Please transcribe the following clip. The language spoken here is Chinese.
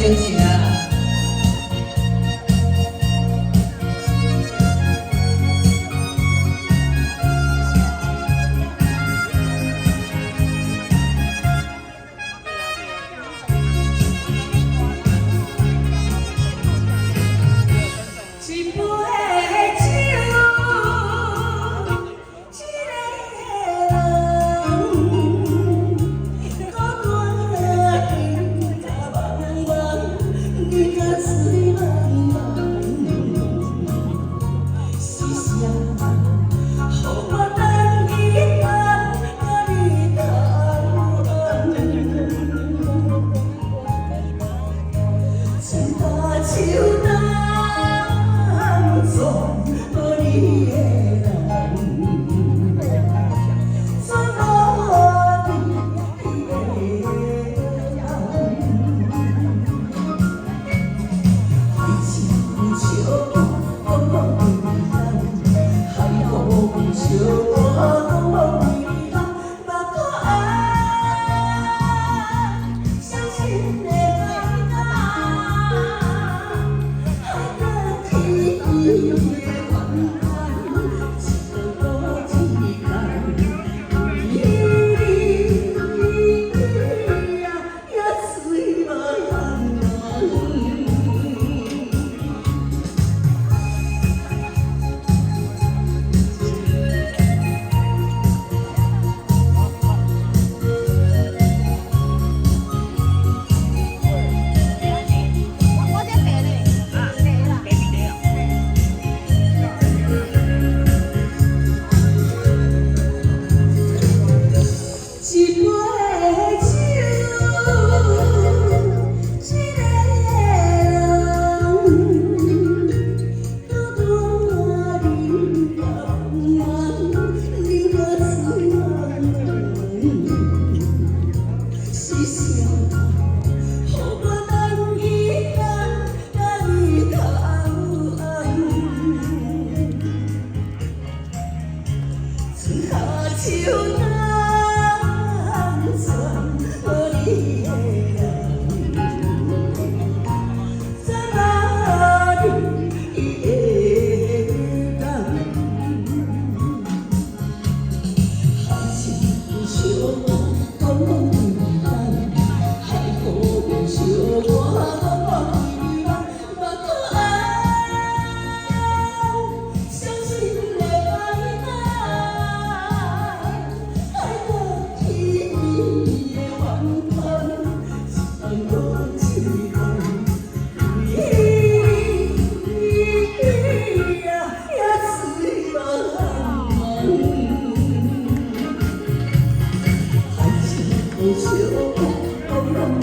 真情啊！一杯酒，一个人，孤单甲茫茫，你甲醉茫茫，是啥？予我等一等，甲你谈，春夏秋冬。 无你的人，怎无你的人？爱情像风风雨雨，海风像我风风雨雨，目可爱，伤心的爱到天。 秋冬霜，无你的人，怎无你的人？海情像风风雨雨，海风像我风风雨雨，目可爱，伤心的爱爱情像风风雨